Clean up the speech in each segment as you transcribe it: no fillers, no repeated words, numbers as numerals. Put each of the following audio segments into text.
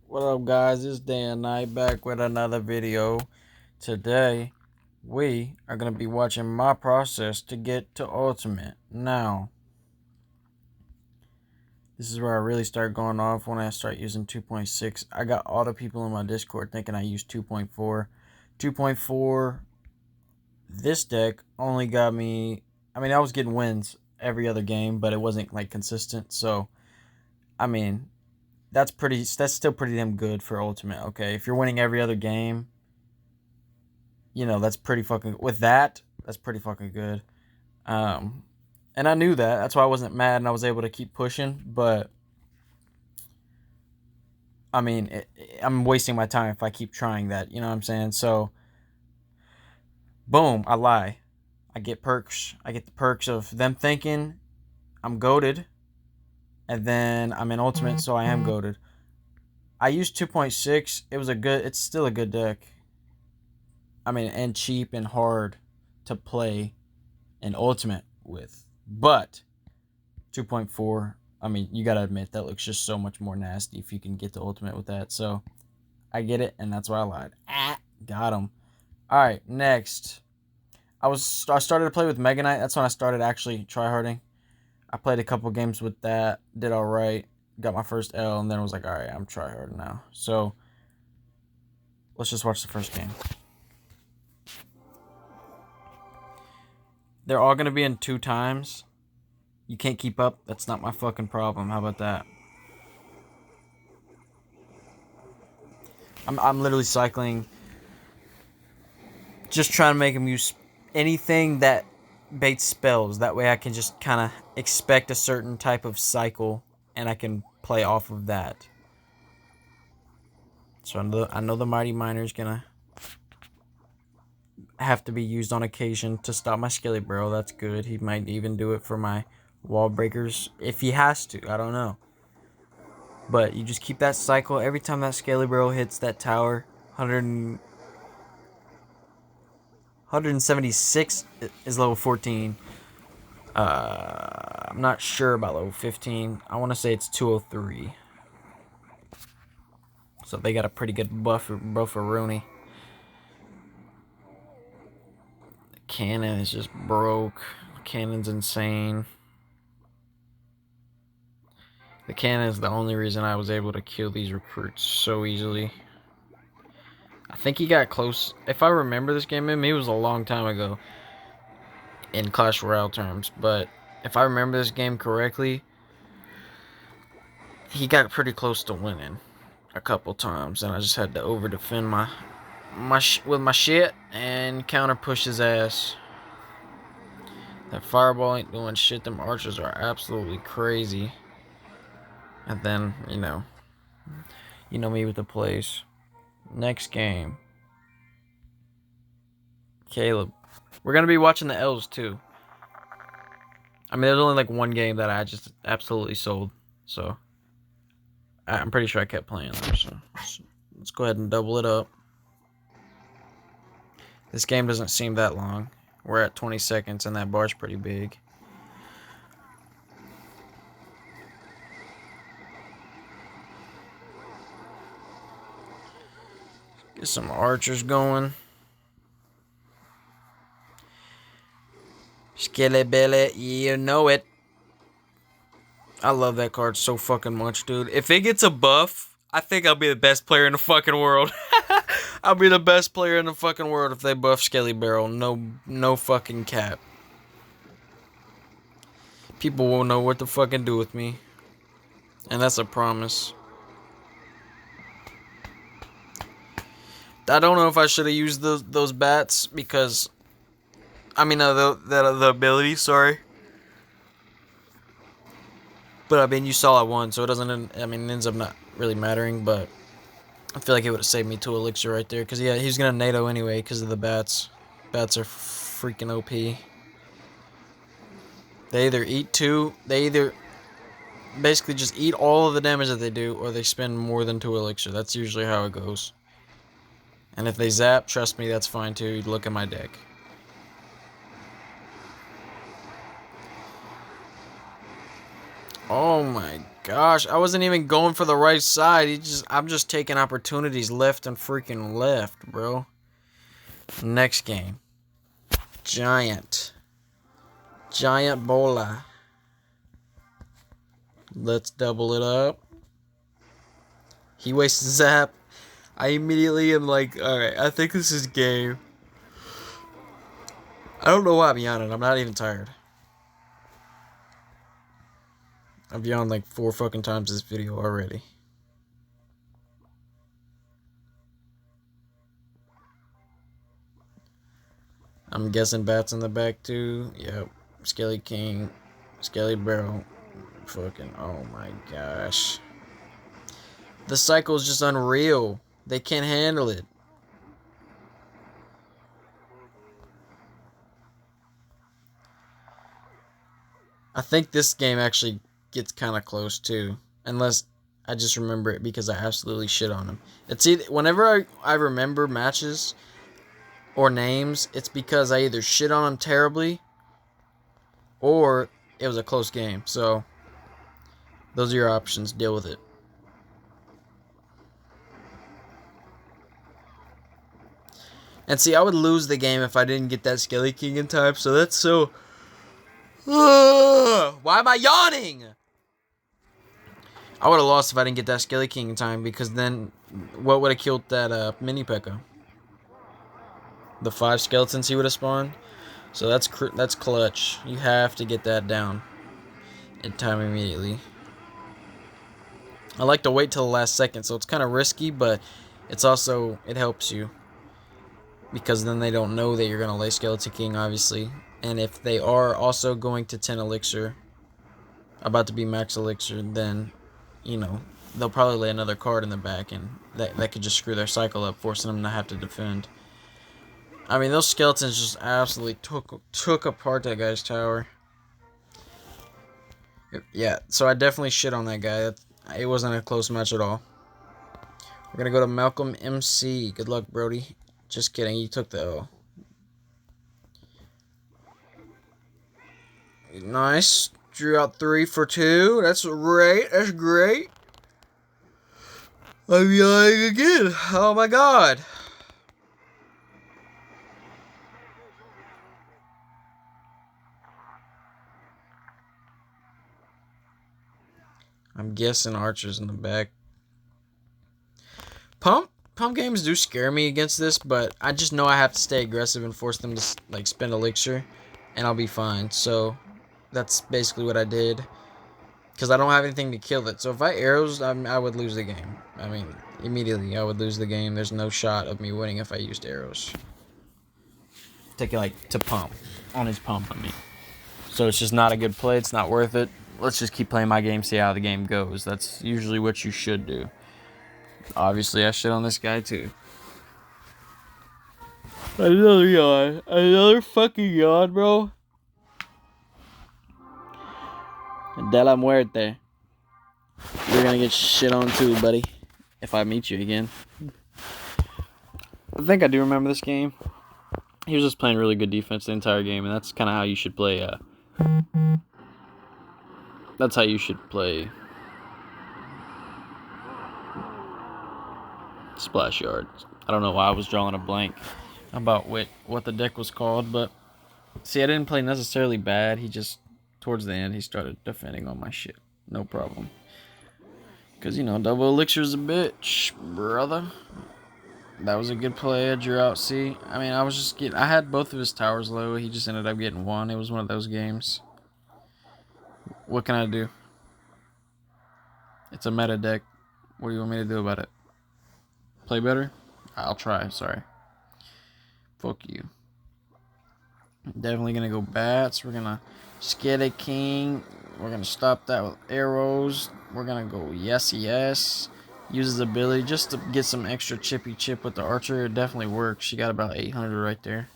What up, guys? It's Dan Knight back with another video. Today, we are going to be watching my process to get to Ultimate. Now, this is where I really start going off when I start using 2.6. I got all the people in my Discord thinking I use 2.4. 2.4, this deck only got me... I was getting wins every other game, but it wasn't, consistent. So, that's still pretty damn good for Ultimate, okay? If you're winning every other game, that's pretty fucking... With that, that's pretty fucking good. And I knew that. That's why I wasn't mad and I was able to keep pushing. But, I'm wasting my time if I keep trying that. You know what I'm saying? So, boom, I lie. I get perks. I get the perks of them thinking I'm goated. And then I'm in Ultimate, so I am goated. I used 2.6. It's still a good deck. And cheap and hard to play in Ultimate with. But 2.4, you gotta admit, that looks just so much more nasty if you can get to Ultimate with that. So, I get it, and that's why I lied. Got him. Alright, next. I started to play with Mega Knight. That's when I started actually tryharding. I played a couple games with that, did alright, got my first L, and then I was like, alright, I'm tryharding now. So, let's just watch the first game. They're all going to be in 2 times. You can't keep up. That's not my fucking problem. How about that? I'm literally cycling. Just trying to make him use anything that baits spells. That way I can just kind of expect a certain type of cycle. And I can play off of that. So I know the Mighty Miner is going to have to be used on occasion to stop my Skelly Barrel. That's good. He might even do it for my wall breakers if he has to. I don't know. But you just keep that cycle. Every time that Skelly Barrel hits that tower, 176 is level 14. I'm not sure about level 15. I want to say it's 203. So they got a pretty good buff for Rooney. The cannon is just broke. The cannon's insane. The cannon is the only reason I was able to kill these recruits so easily. I think he got close. If I remember this game, it was a long time ago in Clash Royale terms. But if I remember this game correctly, he got pretty close to winning a couple times. And I just had to over-defend with my shit and counter-push his ass. That fireball ain't doing shit. Them archers are absolutely crazy. And then, you know me with the plays. Next game. Caleb. We're going to be watching the L's too. There's only one game that I just absolutely sold. So, I'm pretty sure I kept playing them. So, let's go ahead and double it up. This game doesn't seem that long. We're at 20 seconds and that bar's pretty big. Get some archers going. Skellybelly, you know it. I love that card so fucking much, dude. If it gets a buff, I think I'll be the best player in the fucking world. I'll be the best player in the fucking world if they buff Skelly Barrel. No fucking cap. People won't know what to fucking do with me. And that's a promise. I don't know if I should have used those bats because... the ability, sorry. But, you saw I won, so it doesn't... it ends up not really mattering, but... I feel like it would have saved me 2 elixir right there. Because, yeah, he's going to NATO anyway because of the bats. Bats are freaking OP. They either eat 2... They either basically just eat all of the damage that they do, or they spend more than 2 elixir. That's usually how it goes. And if they zap, trust me, that's fine too. Look at my deck. Oh my gosh, I wasn't even going for the right side. I'm just taking opportunities left and freaking left, bro. Next game. Giant bola. Let's double it up. He wastes zap. I immediately am like, alright, I think this is game. I don't know why I'm yawning. I'm not even tired. I've yawned like 4 fucking times this video already. I'm guessing bats in the back too. Yep. Skelly King. Skelly Barrel. Fucking, oh my gosh. The cycle is just unreal. They can't handle it. I think this game actually gets kind of close too. Unless I just remember it because I absolutely shit on him. It's either, whenever I remember matches or names, it's because I either shit on him terribly or it was a close game. So those are your options. Deal with it. And see, I would lose the game if I didn't get that Skelly King in time. So that's so... Why am I yawning? I would have lost if I didn't get that Skelly King in time. Because then, what would have killed that mini P.E.K.K.A? The 5 skeletons he would have spawned. So that's clutch. You have to get that down in time immediately. I like to wait till the last second. So it's kind of risky, but it's also... it helps you. Because then they don't know that you're going to lay Skeleton King, obviously. And if they are also going to 10 Elixir, about to be max Elixir, then, you know, they'll probably lay another card in the back, and that could just screw their cycle up, forcing them to have to defend. I mean, those skeletons just absolutely took apart that guy's tower. Yeah, so I definitely shit on that guy. It wasn't a close match at all. We're going to go to Malcolm MC. Good luck, Brody. Just kidding, you took the L. Nice. Drew out 3 for 2. That's great. That's great. I'm yawning again. Oh my god. I'm guessing Archer's in the back. Pump games do scare me against this, but I just know I have to stay aggressive and force them to like spend Elixir, and I'll be fine. So that's basically what I did, because I don't have anything to kill it. So if I arrows, I would lose the game. I mean, immediately I would lose the game. There's no shot of me winning if I used arrows. Take it like to pump on his pump. I mean, so it's just not a good play. It's not worth it. Let's just keep playing my game, see how the game goes. That's usually what you should do. Obviously, I shit on this guy too. Another yawn. Another fucking yawn, bro. De la muerte. You're gonna get shit on too, buddy. If I meet you again. I think I do remember this game. He was just playing really good defense the entire game, and that's kind of how you should play. That's how you should play Splash Yard. I don't know why I was drawing a blank about what the deck was called, but see, I didn't play necessarily bad. He just, towards the end, he started defending on my shit. No problem. Because, you know, double Elixir's a bitch, brother. That was a good play. I drew out C. I mean, I had both of his towers low. He just ended up getting 1. It was one of those games. What can I do? It's a meta deck. What do you want me to do about it? Play better? I'll try. Sorry. Fuck you. Definitely gonna go bats. We're gonna Skeleton King. We're gonna stop that with arrows. We're gonna go yes. Use his ability just to get some extra chippy chip with the archer. It definitely works. She got about 800 right there.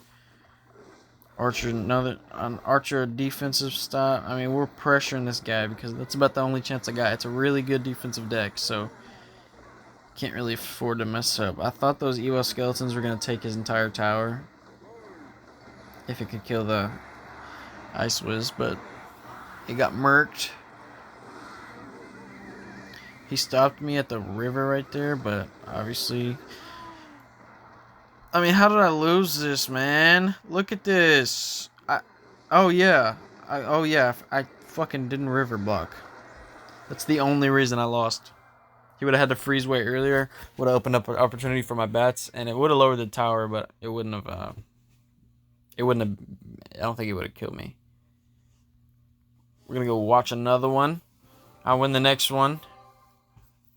Archer defensive stop. I mean, we're pressuring this guy because that's about the only chance I got. It's a really good defensive deck, so can't really afford to mess up. I thought those Ewo skeletons were gonna take his entire tower if it could kill the Ice Wiz, but it got murked. He stopped me at the river right there, but obviously... I mean, how did I lose this, man? Look at this. Oh, yeah. I fucking didn't river block. That's the only reason I lost. He would have had to freeze way earlier. Would have opened up an opportunity for my bats, and it would have lowered the tower, but it wouldn't have... It wouldn't have... I don't think it would have killed me. We're going to go watch another one. I'll win the next one.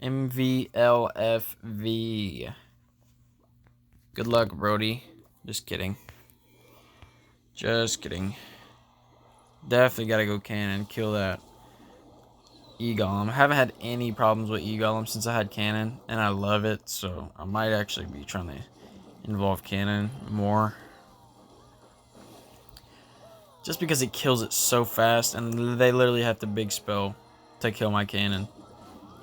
MVLFV. Good luck, Brody. Just kidding. Just kidding. Definitely gotta go cannon. Kill that E-Golem. I haven't had any problems with E-Golem since I had cannon, and I love it, so I might actually be trying to involve cannon more. Just because it kills it so fast, and they literally have to big spell to kill my cannon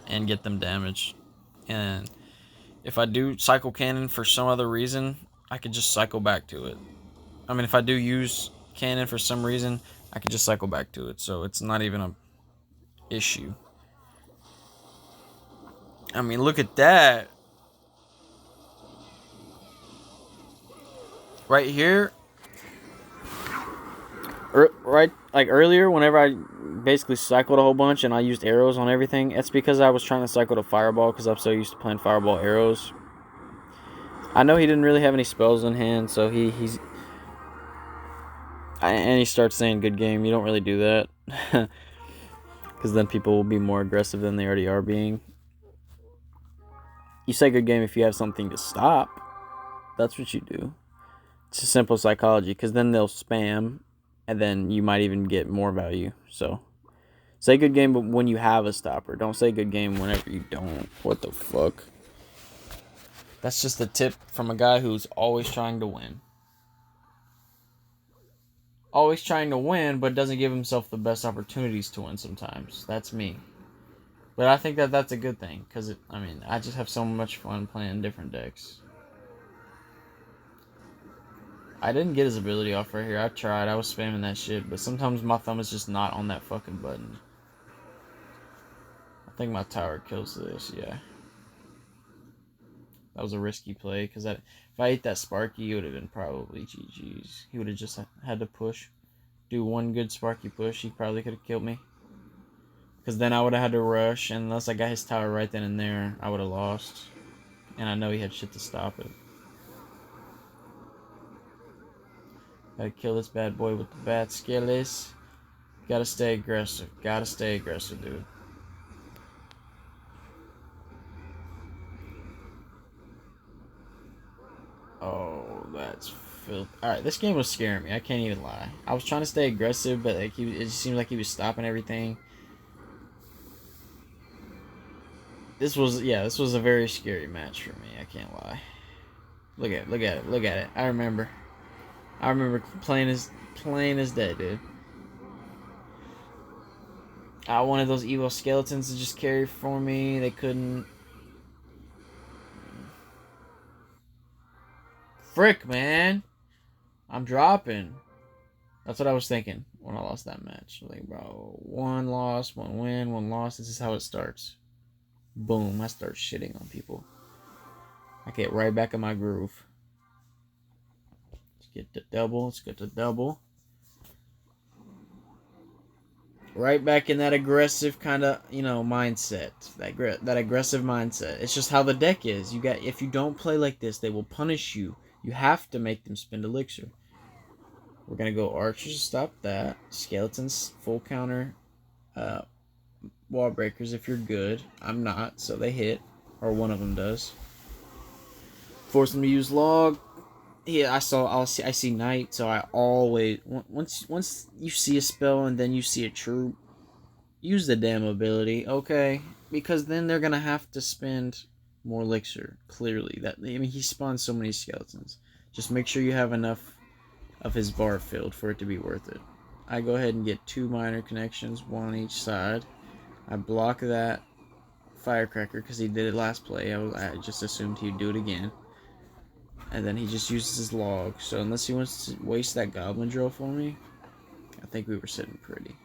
and get them damaged. And if I do cycle cannon for some other reason, I could just cycle back to it. I mean, if I do use cannon for some reason, I could just cycle back to it. So it's not even a issue. I mean, look at that. Right here. Right, like earlier, whenever I basically cycled a whole bunch and I used arrows on everything, it's because I was trying to cycle to fireball because I'm so used to playing fireball arrows. I know he didn't really have any spells in hand, so he's... And he starts saying good game. You don't really do that. Because then people will be more aggressive than they already are being. You say good game if you have something to stop. That's what you do. It's a simple psychology, because then they'll spam, and then you might even get more value. So, say good game but when you have a stopper. Don't say good game whenever you don't. What the fuck? That's just a tip from a guy who's always trying to win. Always trying to win, but doesn't give himself the best opportunities to win sometimes. That's me. But I think that that's a good thing, because, I mean, I just have so much fun playing different decks. I didn't get his ability off right here. I tried. I was spamming that shit, but sometimes my thumb is just not on that fucking button. I think my tower kills this, yeah. That was a risky play, because if I ate that Sparky, it would have been probably GG's. He would have just had to push. Do one good Sparky push, he probably could have killed me. Because then I would have had to rush, and unless I got his tower right then and there, I would have lost. And I know he had shit to stop it. Gotta kill this bad boy with the bat skills. Gotta stay aggressive. Gotta stay aggressive, dude. Oh, that's filth. Alright, this game was scaring me. I can't even lie. I was trying to stay aggressive, but like it just seemed like he was stopping everything. This was a very scary match for me. I can't lie. Look at it. I remember plain as day, dude. I wanted those evil skeletons to just carry for me. They couldn't. Frick, man. I'm dropping. That's what I was thinking when I lost that match. Like, bro, one loss, one win, one loss. This is how it starts. Boom. I start shitting on people. I get right back in my groove. Let's get the double. Let's get the double. Right back in that aggressive kind of, mindset. That aggressive mindset. It's just how the deck is. If you don't play like this, they will punish you. You have to make them spend elixir. We're gonna go archers to stop that. Skeletons, full counter. Wall breakers if you're good. I'm not, so they hit. Or one of them does. Force them to use log. Yeah, I see knight, so I always once you see a spell and then you see a troop, use the damn ability, okay? Because then they're gonna have to spend more elixir. Clearly, he spawns so many skeletons. Just make sure you have enough of his bar filled for it to be worth it. I go ahead and get 2 minor connections, 1 on each side. I block that firecracker because he did it last play. I just assumed he'd do it again. And then he just uses his log. So unless he wants to waste that goblin drill for me, I think we were sitting pretty.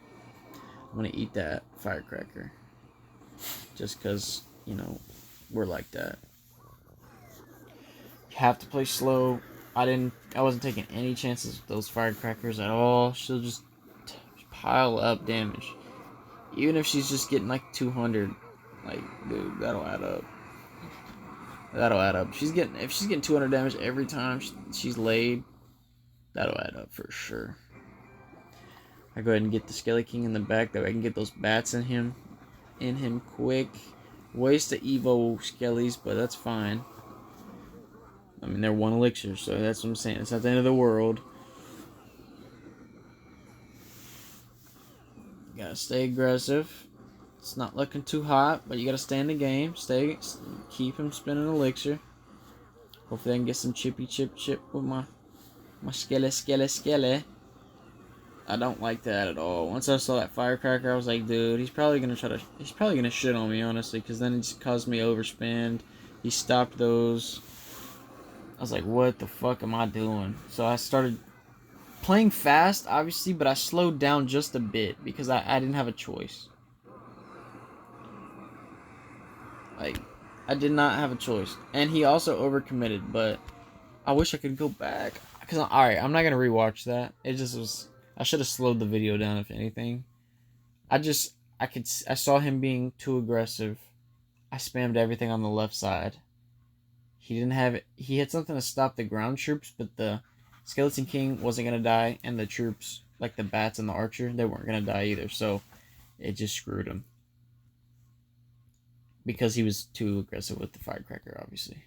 I'm going to eat that firecracker. just because, we're like that. You have to play slow. I wasn't taking any chances with those firecrackers at all. She'll just pile up damage. Even if she's just getting like 200, like, dude, that'll add up. That'll add up. If she's getting 200 damage every time she's laid, that'll add up for sure. I go ahead and get the Skelly King in the back, that way I can get those bats in him quick. Waste the Evo Skellies, but that's fine. I mean, they're 1 elixir, so that's what I'm saying. It's not the end of the world. You gotta stay aggressive. It's not looking too hot, but you gotta stay in the game. Keep him spinning elixir. Hopefully I can get some chip with my Skelly. I don't like that at all. Once I saw that firecracker, I was like, dude, he's probably gonna shit on me, honestly, because then it just caused me overspend. He stopped those. I was like, what the fuck am I doing? So I started playing fast, obviously, but I slowed down just a bit because I didn't have a choice. Like, I did not have a choice. And he also overcommitted, but I wish I could go back. Because, alright, I'm not going to rewatch that. It just was... I should have slowed the video down, if anything. I saw him being too aggressive. I spammed everything on the left side. He had something to stop the ground troops, but the Skeleton King wasn't going to die, and the troops, like the bats and the archer, they weren't going to die either, so it just screwed him. Because he was too aggressive with the firecracker, obviously.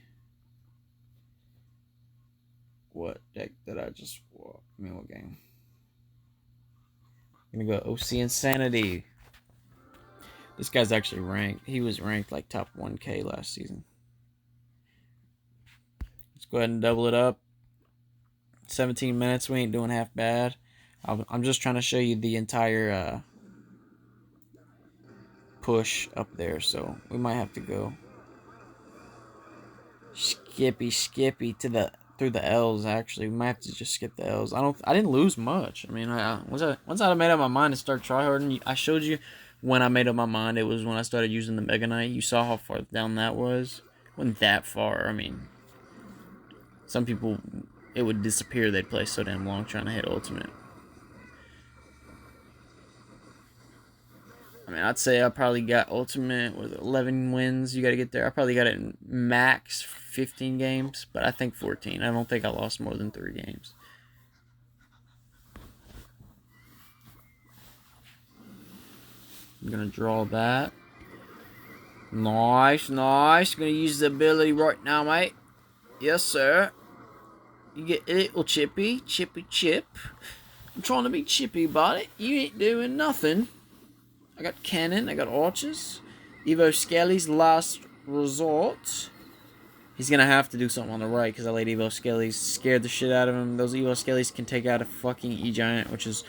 What deck did I just walk? I mean, what game? I'm gonna go OC Insanity. This guy's actually ranked. He was ranked like top 1K last season. Let's go ahead and double it up. 17 minutes. We ain't doing half bad. I'm just trying to show you the entire push up there, so we might have to go skippy through the L's. Actually, we might have to just skip the L's. I didn't lose much. I mean, once I made up my mind to start tryharding, I showed you when I made up my mind. It was when I started using the Mega Knight. You saw how far down that was. It wasn't that far. I mean, some people, it would disappear. They'd play so damn long trying to hit ultimate. I mean, I'd say I probably got ultimate with 11 wins. You got to get there. I probably got it in max 15 games, but I think 14. I don't think I lost more than 3 games. I'm going to draw that. Nice. Going to use the ability right now, mate. Yes, sir. You get a little chippy chip. I'm trying to be chippy about it. You ain't doing nothing. I got cannon, I got archers. Evo Skelly's last resort. He's going to have to do something on the right because I laid Evo Skelly's. Scared the shit out of him. Those Evo Skelly's can take out a fucking E-Giant, which is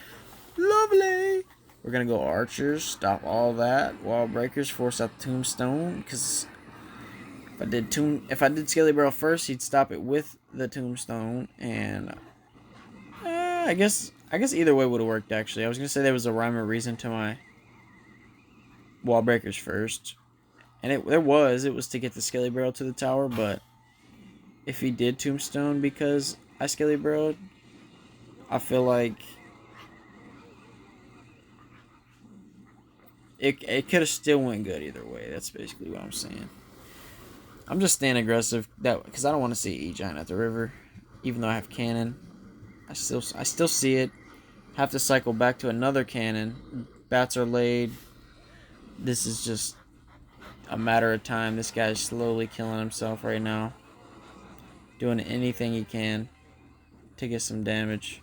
lovely. We're going to go archers, stop all that. Wall breakers, force out the tombstone. Because if I did Skelly Barrel first, he'd stop it with the tombstone. And I guess either way would have worked, actually. I was going to say there was a rhyme or reason to my wall breakers first, and it was to get the Skelly Barrel to the tower, but if he did tombstone because I Skelly Barreled, I feel like it could have still went good either way. That's basically what I'm saying. I'm just staying aggressive because I don't want to see E-Giant at the river, even though I have cannon. I still see it. Have to cycle back to another cannon. Bats are laid. This is just a matter of time. This guy's slowly killing himself right now. Doing anything he can to get some damage.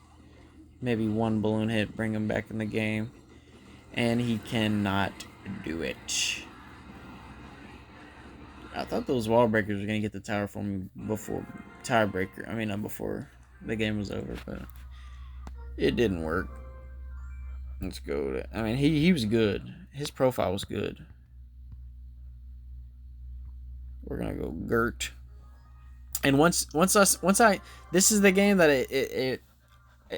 Maybe one balloon hit, bring him back in the game. And he cannot do it. I thought those wall breakers were going to get the tower for me before before the game was over, but it didn't work. Let's go. He was good. His profile was good. We're gonna go Gert. And this is the game that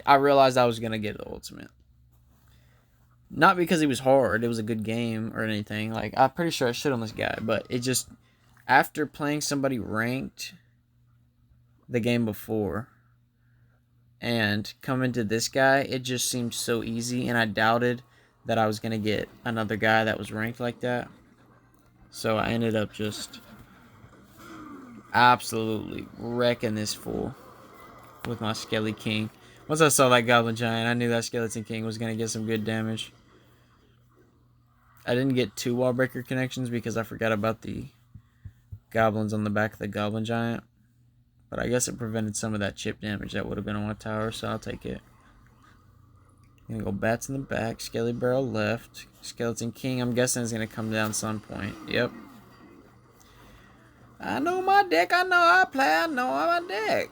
I realized I was gonna get the ultimate. Not because he was hard, it was a good game or anything. Like, I'm pretty sure I shit on this guy, but it just, after playing somebody ranked the game before and coming to this guy, it just seemed so easy, and I doubted that I was going to get another guy that was ranked like that. So I ended up just absolutely wrecking this fool with my Skelly King. Once I saw that Goblin Giant, I knew that Skeleton King was going to get some good damage. I didn't get 2 wall breaker connections because I forgot about the goblins on the back of the Goblin Giant. But I guess it prevented some of that chip damage that would have been on a tower, so I'll take it. I'm going to go Bats in the back, Skelly Barrel left. Skeleton King, I'm guessing, is going to come down some point. Yep. I know my deck, I know I play, I know my deck.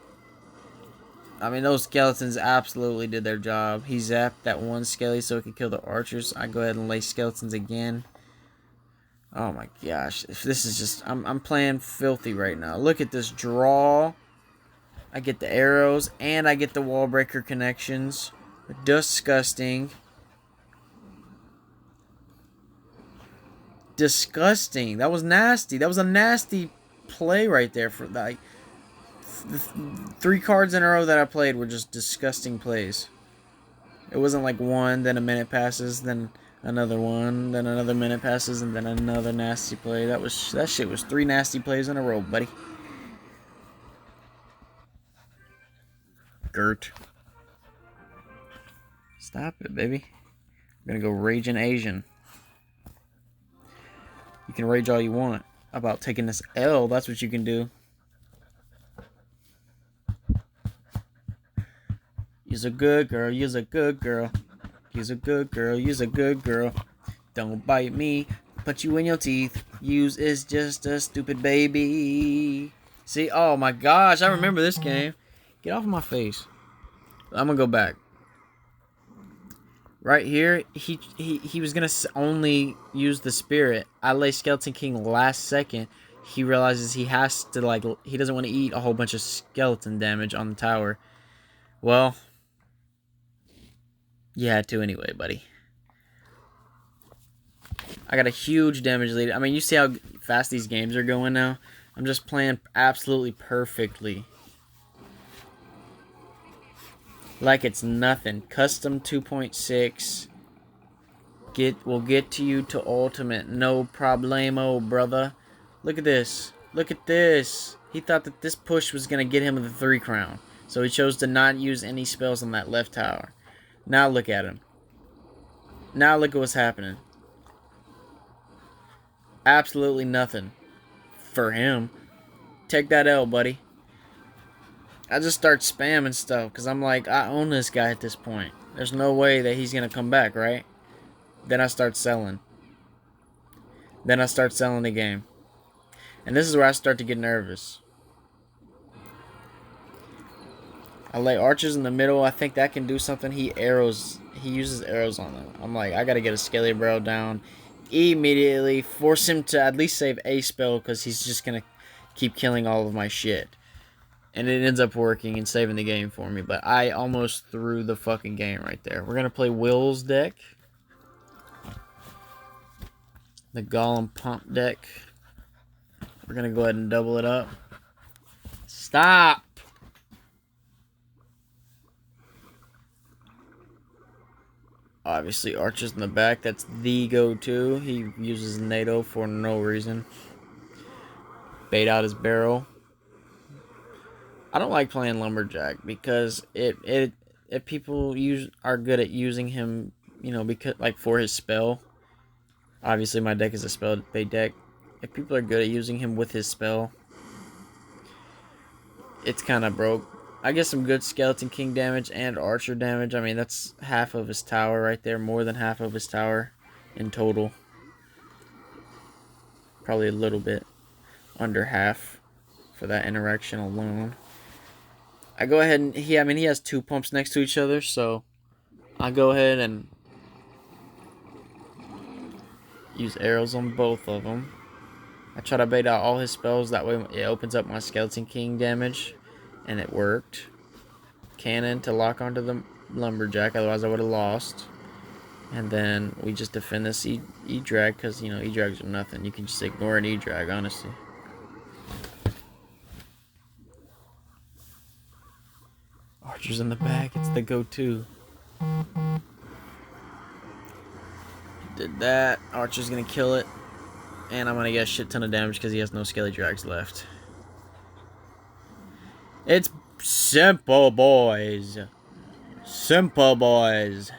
I mean, those skeletons absolutely did their job. He zapped that one skelly so he could kill the archers. I go ahead and lay skeletons again. Oh my gosh. If this is just... I'm playing filthy right now. Look at this draw. I get the arrows and I get the wall breaker connections. Disgusting. Disgusting. That was nasty. That was a nasty play right there. For like, the 3 cards in a row that I played were just disgusting plays. It wasn't like one, then a minute passes, then another one, then another minute passes, and then another nasty play. That shit was 3 nasty plays in a row, buddy. Gert. Stop it, baby. I'm gonna go Raging Asian. You can rage all you want about taking this L. That's what you can do. You's a good girl. You's a good girl. You's a good girl. You's a good girl. Don't bite me. Put you in your teeth. You's is just a stupid baby. See? Oh my gosh. I remember this game. Get off of my face. I'm gonna go back. Right here, he was gonna only use the spirit. I lay Skeleton King last second. He realizes he has to, like, he doesn't want to eat a whole bunch of skeleton damage on the tower. Well, you had to anyway, buddy. I got a huge damage lead. I mean, you see how fast these games are going now? I'm just playing absolutely perfectly. Like it's nothing. Custom 2.6. We'll get to you to ultimate. No problemo, brother. Look at this. Look at this. He thought that this push was going to get him the 3 crown. So he chose to not use any spells on that left tower. Now look at him. Now look at what's happening. Absolutely nothing. For him. Take that L, buddy. I just start spamming stuff because I'm like, I own this guy at this point. There's no way that he's going to come back, right? Then I start selling. Then I start selling the game. And this is where I start to get nervous. I lay archers in the middle. I think that can do something. He uses arrows on them. I'm like, I got to get a Skelly Barrel down immediately. Force him to at least save a spell because he's just going to keep killing all of my shit. And it ends up working and saving the game for me. But I almost threw the fucking game right there. We're going to play Will's deck. The Golem Pump deck. We're going to go ahead and double it up. Stop! Obviously, Archers in the back. That's the go-to. He uses NATO for no reason. Bait out his barrel. I don't like playing Lumberjack because if people are good at using him, you know, because like for his spell. Obviously, my deck is a spell bait deck. If people are good at using him with his spell, it's kind of broke. I get some good Skeleton King damage and Archer damage. I mean, that's half of his tower right there. More than half of his tower in total. Probably a little bit under half for that interaction alone. I go ahead and he has 2 pumps next to each other, so I go ahead and use arrows on both of them. I try to bait out all his spells, that way it opens up my Skeleton King damage, and it worked. Cannon to lock onto the Lumberjack, otherwise I would have lost. And then we just defend this E-drag because, you know, E-drags are nothing. You can just ignore an E-drag, honestly. Archer's in the back. It's the go-to. Did that. Archer's going to kill it. And I'm going to get a shit ton of damage because he has no skelly drags left. It's simple, boys. Simple, boys.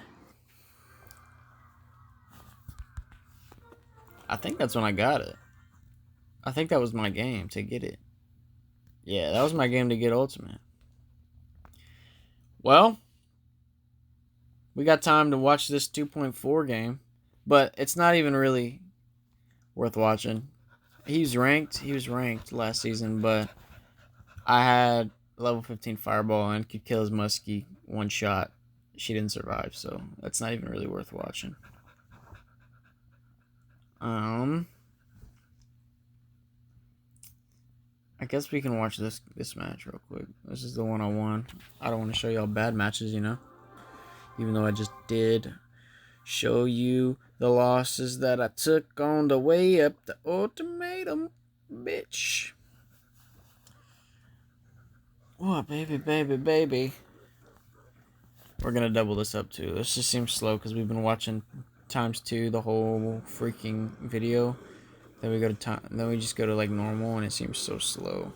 I think that's when I got it. I think that was my game to get it. Yeah, that was my game to get ultimate. Well, we got time to watch this 2.4 game, but it's not even really worth watching. He was ranked last season, but I had level 15 fireball and could kill his muskie one shot. She didn't survive, so that's not even really worth watching. I guess we can watch this match real quick. This is the one-on-one. I don't want to show y'all bad matches, you know? Even though I just did show you the losses that I took on the way up the ultimatum, bitch. Oh, baby. We're going to double this up, too. This just seems slow because we've been watching ×2 the whole freaking video. Then we go to time. Then we just go to like normal, and it seems so slow.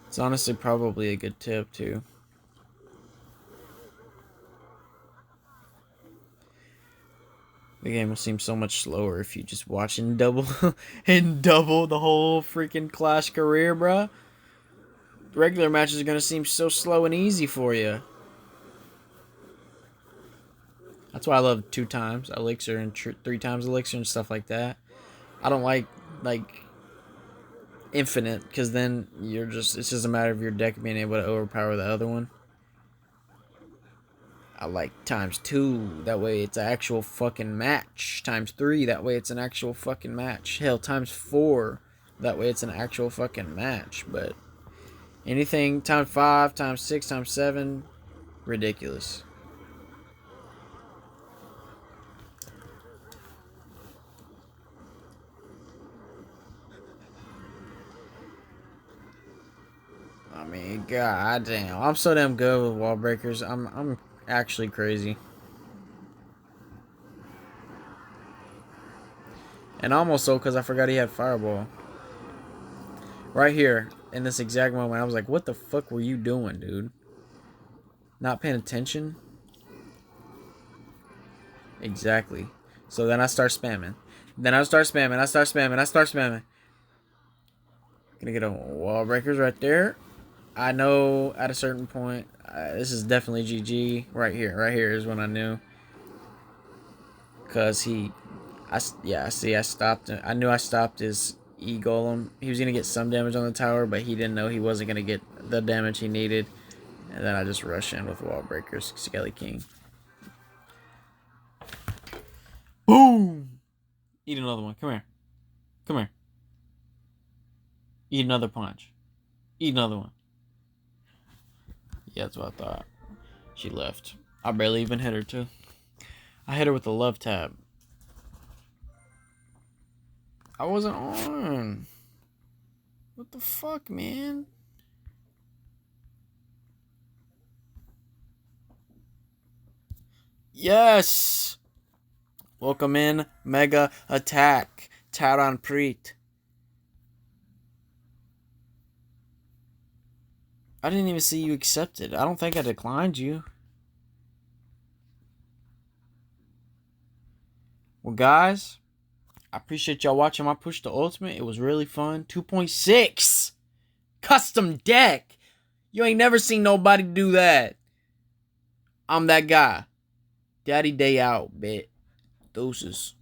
It's honestly probably a good tip too. The game will seem so much slower if you just watch and double and double the whole freaking Clash career, bruh. Regular matches are gonna seem so slow and easy for you. That's why I love 2 times elixir and 3 times elixir and stuff like that. I don't like infinite because then it's just a matter of your deck being able to overpower the other one. I like ×2, that way it's an actual fucking match. ×3, that way it's an actual fucking match. Hell, ×4, that way it's an actual fucking match. But anything ×5, ×6, ×7, ridiculous. I mean, goddamn, I'm so damn good with wall breakers. I'm actually crazy. And almost so because I forgot he had fireball. Right here, in this exact moment, I was like, what the fuck were you doing, dude? Not paying attention? Exactly. So then I start spamming. Gonna get a wall breakers right there. I know at a certain point, this is definitely GG. Right here is when I knew. Because I stopped him. I knew I stopped his E-Golem. He was gonna get some damage on the tower, but he didn't know he wasn't gonna get the damage he needed. And then I just rush in with wall breakers, Skelly King. Boom! Eat another one. Come here. Eat another punch. Eat another one. Yeah, that's what I thought. She left. I barely even hit her, too. I hit her with the love tab. I wasn't on. What the fuck, man? Yes! Welcome in. Mega attack. Taran Preet. I didn't even see you accepted. I don't think I declined you. Well, guys, I appreciate y'all watching my push to ultimate. It was really fun. 2.6 custom deck. You ain't never seen nobody do that. I'm that guy. Daddy day out, bet. Deuces.